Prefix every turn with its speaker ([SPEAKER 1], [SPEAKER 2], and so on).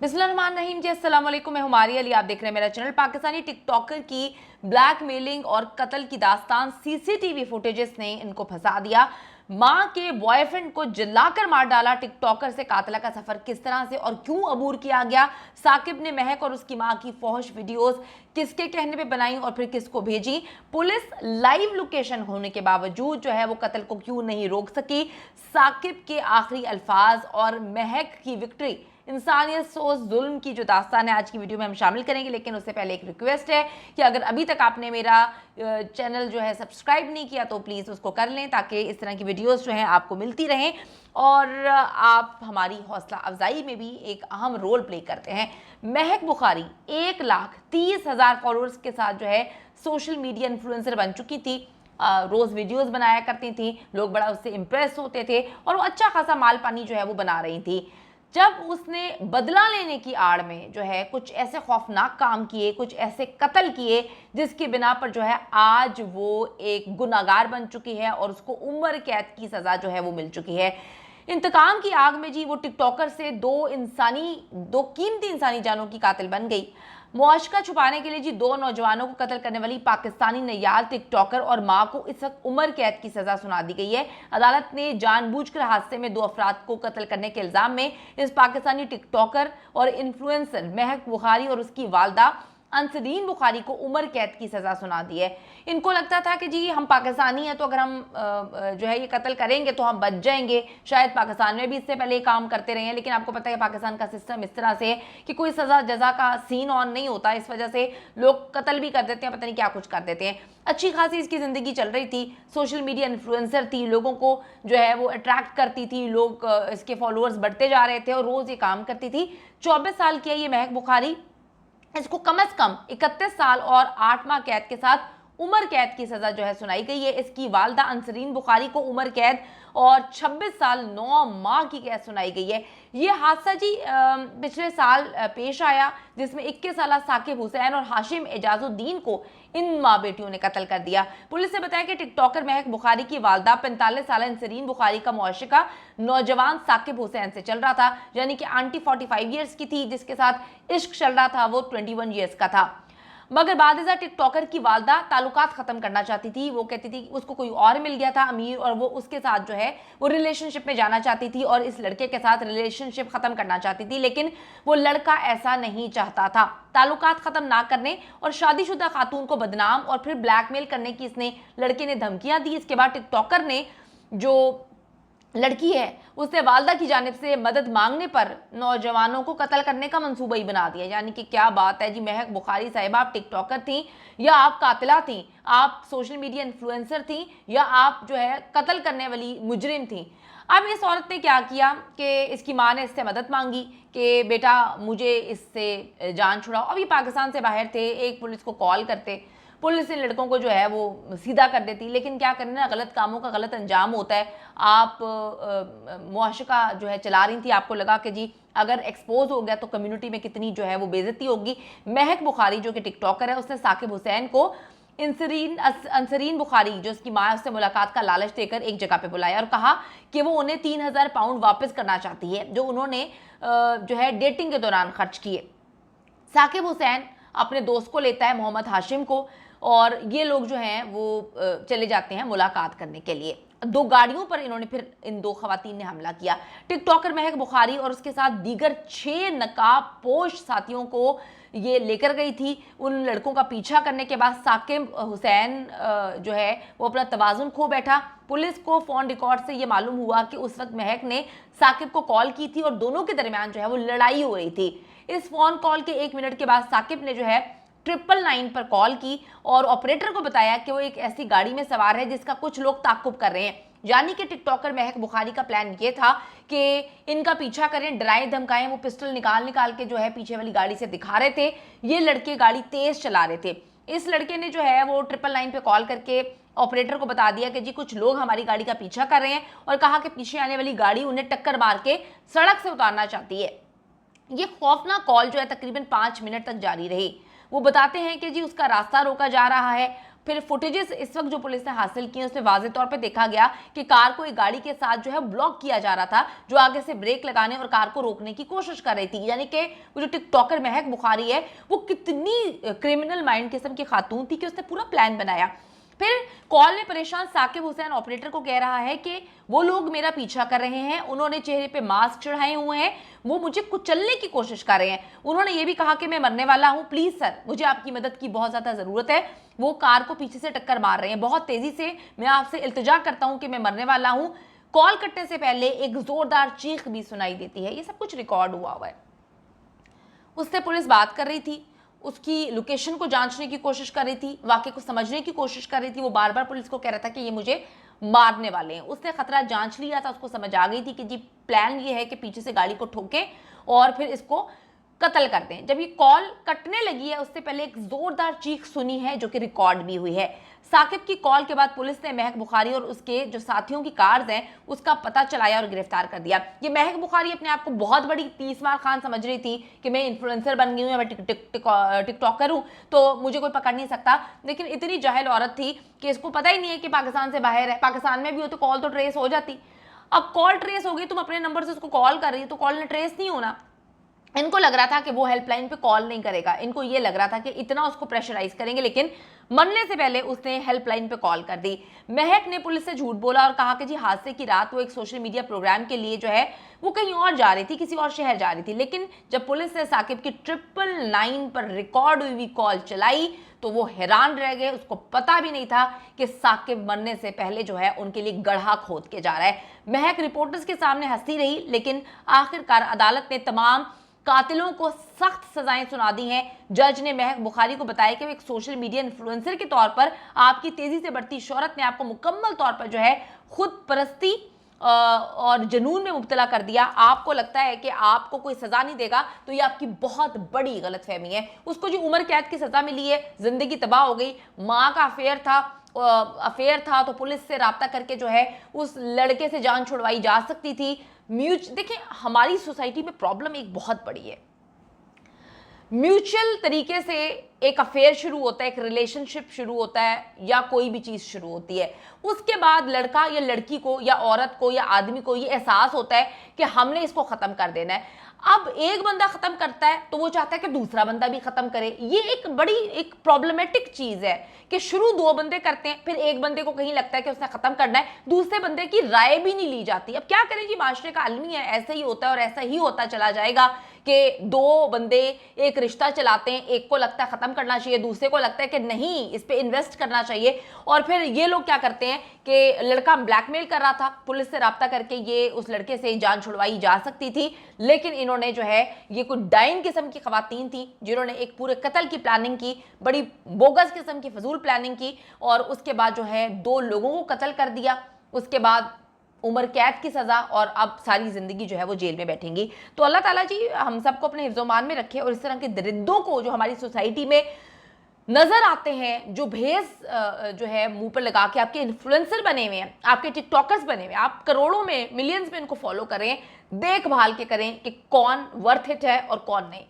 [SPEAKER 1] बिस्मिल्लाहिर्रहमानिर्रहीम जी, अस्सलाम वालेकुम। मैं हुमारी अली, आप देख रहे हैं मेरा चैनल। पाकिस्तानी टिकटॉकर की ब्लैकमेलिंग और कत्ल की दास्तान, सीसीटीवी फुटेजेस ने इनको फंसा दिया। मां के बॉयफ्रेंड को जलाकर मार डाला। टिकटॉकर से कातिला का सफर किस तरह से और क्यों अबूर किया गया? साकिब ने महक और उसकी मां की फौहश वीडियोस किसके कहने पे बनाई और फिर किसको भेजी? पुलिस लाइव लोकेशन होने के बावजूद जो है वो कत्ल को क्यों नहीं रोक सकी? साकिब के आखिरी अल्फाज और महक की विक्ट्री, इंसानियत सोच जुल्म की जो दास्तान है, आज की वीडियो में हम शामिल करेंगे। लेकिन उससे पहले एक रिक्वेस्ट है कि अगर अभी तक आपने मेरा चैनल जो है सब्सक्राइब नहीं किया तो प्लीज़ उसको कर लें, ताकि इस तरह की वीडियोस जो हैं आपको मिलती रहें और आप हमारी हौसला अफजाई में भी एक अहम रोल प्ले करते हैं। महक बुखारी 1,30,000 फॉलोअर्स के साथ जो है सोशल मीडिया इन्फ्लुएंसर बन चुकी थी। रोज़ वीडियोस बनाया करती थी, लोग बड़ा उससे इम्प्रेस होते थे और वो अच्छा खासा माल पानी जो है वो बना रही थी। जब उसने बदला लेने की आड़ में जो है कुछ ऐसे खौफनाक काम किए, कुछ ऐसे कत्ल किए जिसकी बिना पर जो है आज वो एक गुनाहगार बन चुकी है और उसको उम्र कैद की सज़ा जो है वो मिल चुकी है। इंतकाम की आग में जी वो टिकटॉकर से दो कीमती इंसानी जानों की कातिल बन गई। मुआशका छुपाने के लिए जी दो नौजवानों को कत्ल करने वाली पाकिस्तानी नैयार टिकटॉकर और मां को इस वक्त उम्र कैद की सजा सुना दी गई है। अदालत ने जानबूझकर हादसे में दो अफराद को कत्ल करने के इल्जाम में इस पाकिस्तानी टिकटॉकर और इन्फ्लुएंसर महक बुखारी और उसकी वालदा अंसरीन बुखारी को उम्र कैद की सजा सुना दी है। इनको लगता था कि जी हम पाकिस्तानी हैं तो अगर हम जो है ये कत्ल करेंगे तो हम बच जाएंगे, शायद पाकिस्तान में भी इससे पहले ये काम करते रहे हैं। लेकिन आपको पता है पाकिस्तान का सिस्टम इस तरह से है कि कोई सजा जजा का सीन ऑन नहीं होता, इस वजह से लोग कत्ल भी कर देते हैं, पता नहीं क्या कुछ कर देते हैं। अच्छी खासी इसकी ज़िंदगी चल रही थी, सोशल मीडिया इन्फ्लुएंसर थी, लोगों को जो है वो अट्रैक्ट करती थी, लोग इसके फॉलोअर्स बढ़ते जा रहे थे और रोज़ ये काम करती थी। 24 साल की है ये महक बुखारी। इसको कम से कम 31 साल और 8 माह कैद के साथ उम्र कैद की सजा जो है सुनाई गई है। इसकी वालदा अंसरीन बुखारी को उम्र कैद और 26 साल 9 माह की कैद सुनाई गई है। ये हादसा जी पिछले साल पेश आया, जिसमें 21 साल साकिब हुसैन और हाशिम एजाजुद्दीन को इन माँ बेटियों ने कत्ल कर दिया। पुलिस ने बताया कि टिकटॉकर महक बुखारी की वालदा 45 साल अंसरीन बुखारी का मुआशिका नौजवान साकिब हुसैन से चल रहा था, यानी कि आंटी 45 ईयर्स की थी, जिसके साथ इश्क चल रहा था वो 21 ईयर्स का था। मगर बादिजा टिकटॉकर की वालदा ताल्लुकात खत्म करना चाहती थी। वो कहती थी उसको कोई और मिल गया था अमीर, और वो उसके साथ जो है वो रिलेशनशिप में जाना चाहती थी और इस लड़के के साथ रिलेशनशिप खत्म करना चाहती थी। लेकिन वो लड़का ऐसा नहीं चाहता था। ताल्लुकात खत्म ना करने और शादीशुदा खातून को बदनाम और फिर ब्लैकमेल करने की इसने लड़के ने धमकियां दी। इसके बाद टिकटॉकर ने, जो लड़की है, उसने वालदा की जानिब से मदद मांगने पर नौजवानों को कत्ल करने का मंसूबा ही बना दिया। यानी कि क्या बात है जी, महक बुखारी साहिबा, आप टिकटॉकर थी या आप कातिला थी, आप सोशल मीडिया इन्फ्लुएंसर थी या आप जो है कत्ल करने वाली मुजरिम थी। अब इस औरत ने क्या किया कि इसकी माँ ने इससे मदद मांगी कि बेटा मुझे इससे जान छुड़ाओ। अभी पाकिस्तान से बाहर थे, एक पुलिस को कॉल करते, पुलिस इन लड़कों को जो है वो सीधा कर देती। लेकिन क्या करना ना, गलत कामों का गलत अंजाम होता है। आप मुआशका जो है चला रही थी, आपको लगा कि जी अगर एक्सपोज हो गया तो कम्युनिटी में कितनी जो है वो बेइज्जती होगी। महक बुखारी जो कि टिकटॉकर है, उसने साकिब हुसैन को अंसरीन बुखारी जो उसकी माँ है उससे मुलाकात का लालच देकर एक जगह पे बुलाया और कहा कि वो उन्हें 3,000 पाउंड वापस करना चाहती है जो उन्होंने जो है डेटिंग के दौरान खर्च किए। साकिब हुसैन अपने दोस्त को लेता है, मोहम्मद हाशिम को, और ये लोग जो हैं वो चले जाते हैं मुलाकात करने के लिए। दो गाड़ियों पर इन्होंने फिर इन दो खवातीन ने हमला किया। टिकटॉकर महक बुखारी और उसके साथ दीगर 6 नकाबपोश साथियों को ये लेकर गई थी। उन लड़कों का पीछा करने के बाद साकिब हुसैन जो है वो अपना तवाज़ुन खो बैठा। पुलिस को फ़ोन रिकॉर्ड से ये मालूम हुआ कि उस वक्त महक ने साकिब को कॉल की थी और दोनों के दरमियान जो है वो लड़ाई हो रही थी। इस फ़ोन कॉल के 1 मिनट के बाद साकिब ने जो है 999 पर कॉल की और ऑपरेटर को बताया कि वो एक ऐसी गाड़ी में सवार है जिसका कुछ लोग ताक़ुब कर रहे हैं। यानी कि टिकटॉकर महक बुखारी का प्लान ये था कि इनका पीछा करें, डराएं धमकाएं। वो पिस्टल निकाल के जो है पीछे वाली गाड़ी से दिखा रहे थे। ये लड़के गाड़ी तेज चला रहे थे। इस लड़के ने जो है वो 999 पे कॉल करके ऑपरेटर को बता दिया कि जी कुछ लोग हमारी गाड़ी का पीछा कर रहे हैं, और कहा कि पीछे आने वाली गाड़ी उन्हें टक्कर मार के सड़क से उतारना चाहती है। ये खौफनाक कॉल जो है तकरीबन 5 मिनट तक जारी रही। वो बताते हैं कि जी उसका रास्ता रोका जा रहा है, फिर फुटेजेस इस वक्त जो पुलिस ने हासिल की उसमें वाज़ेह तौर पे देखा गया कि कार को एक गाड़ी के साथ जो है ब्लॉक किया जा रहा था, जो आगे से ब्रेक लगाने और कार को रोकने की कोशिश कर रही थी। यानी कि वो जो टिकटॉकर महक बुखारी है वो कितनी क्रिमिनल माइंड किस्म की खातून थी कि उसने पूरा प्लान बनाया। फिर कॉल में परेशान साकिब हुसैन ऑपरेटर को कह रहा है कि वो लोग मेरा पीछा कर रहे हैं, उन्होंने चेहरे पे मास्क चढ़ाए हुए हैं, वो मुझे कुचलने की कोशिश कर रहे हैं। उन्होंने ये भी कहा कि मैं मरने वाला हूं, प्लीज सर मुझे आपकी मदद की बहुत ज्यादा जरूरत है। वो कार को पीछे से टक्कर मार रहे हैं बहुत तेजी से, मैं आपसे इल्तिजा करता हूं कि मैं मरने वाला हूं। कॉल कटने से पहले एक जोरदार चीख भी सुनाई देती है। ये सब कुछ रिकॉर्ड हुआ है। उससे पुलिस बात कर रही थी, उसकी लोकेशन को जांचने की कोशिश कर रही थी, वाकई को समझने की कोशिश कर रही थी। वो बार बार पुलिस को कह रहा था कि ये मुझे मारने वाले हैं। उसने खतरा जांच लिया था, उसको समझ आ गई थी कि जी प्लान ये है कि पीछे से गाड़ी को ठोके और फिर इसको कत्ल कर दें। जब ये कॉल कटने लगी है उससे पहले एक जोरदार चीख सुनी है जो कि रिकॉर्ड भी हुई है। साकिब की कॉल के बाद पुलिस ने महक बुखारी और उसके जो साथियों की कार्स हैं उसका पता चलाया और गिरफ्तार कर दिया। ये महक बुखारी अपने आप को बहुत बड़ी तीसमार खान समझ रही थी कि मैं इन्फ्लुएंसर बन गई हूँ, मैं टिकटॉकर हूँ तो मुझे कोई पकड़ नहीं सकता। लेकिन इतनी जाहिल औरत थी कि इसको पता ही नहीं है कि पाकिस्तान से बाहर है। पाकिस्तान में भी हो तो कॉल तो ट्रेस हो जाती। अब कॉल ट्रेस हो गई, तुम अपने नंबर से उसको कॉल कर रही है तो कॉल ने ट्रेस नहीं होना। इनको लग रहा था कि वो हेल्पलाइन पे कॉल नहीं करेगा, इनको ये लग रहा था कि इतना उसको प्रेशराइज करेंगे, लेकिन मरने से पहले उसने हेल्पलाइन पे कॉल कर दी। महक ने पुलिस से झूठ बोला और कहा कि जी हादसे की रात वो एक सोशल मीडिया प्रोग्राम के लिए जो है वो कहीं और जा रही थी, किसी और शहर जा रही थी। लेकिन जब पुलिस ने साकिब की 999 पर रिकॉर्ड हुई कॉल चलाई तो वो हैरान रह गए। उसको पता भी नहीं था कि साकिब मरने से पहले जो है उनके लिए गड्ढा खोद के जा रहा है। महक रिपोर्टर्स के सामने हंसती रही, लेकिन आखिरकार अदालत ने तमाम कातिलों को सख्त सजाएं सुना दी हैं। जज ने महक बुखारी को बताया कि वो एक सोशल मीडिया इन्फ्लुएंसर के तौर पर आपकी तेजी से बढ़ती शोहरत ने आपको मुकम्मल तौर पर जो है खुद परस्ती और जुनून में मुब्तला कर दिया। आपको लगता है कि आपको कोई सजा नहीं देगा तो ये आपकी बहुत बड़ी गलतफहमी है। उसको जो उम्र कैद की सजा मिली है, जिंदगी तबाह हो गई। माँ का अफेयर था तो पुलिस से राब्ता करके जो है उस लड़के से जान छुड़वाई जा सकती थी। देखिए हमारी सोसाइटी में प्रॉब्लम एक बहुत बड़ी है। म्यूचुअल तरीके से एक अफेयर शुरू होता है, एक रिलेशनशिप शुरू होता है या कोई भी चीज शुरू होती है। उसके बाद लड़का या लड़की को या औरत को या आदमी को ये एहसास होता है कि हमने इसको खत्म कर देना है। अब एक बंदा खत्म करता है तो वो चाहता है कि दूसरा बंदा भी खत्म करे। ये एक प्रॉब्लमेटिक चीज है कि शुरू दो बंदे करते हैं, फिर एक बंदे को कहीं लगता है कि उसने खत्म करना है, दूसरे बंदे की राय भी नहीं ली जाती। अब क्या करें जी, माशरे का आलमी है, ऐसे ही होता है और ऐसा ही होता चला जाएगा कि दो बंदे एक रिश्ता चलाते हैं, एक को लगता है खत्म करना चाहिए, दूसरे को लगता है कि नहीं इस पे इन्वेस्ट करना चाहिए। और फिर ये लोग क्या करते हैं कि लड़का ब्लैकमेल कर रहा था, पुलिस से राब्ता करके ये उस लड़के से जान छुड़वाई जा सकती थी, लेकिन इन्होंने जो है ये कुछ डाइन किस्म की खवातीन थी जिन्होंने एक पूरे कत्ल की प्लानिंग की, बड़ी बोगस किस्म की फजूल प्लानिंग की और उसके बाद जो है दो लोगों को कत्ल कर दिया। उसके बाद उम्र कैद की सज़ा और अब सारी ज़िंदगी जो है वो जेल में बैठेंगी। तो अल्लाह ताला जी हम सबको अपने हिफ्ज़-ओ-मान में रखे और इस तरह के दरिंदों को जो हमारी सोसाइटी में नज़र आते हैं, जो भेस जो है मुंह पर लगा के आपके इन्फ्लुएंसर बने हुए हैं, आपके टिकटॉकर्स बने हुए हैं, आप करोड़ों में मिलियंस में इनको फॉलो करें, देखभाल के करें कि कौन वर्थ इट है और कौन नहीं।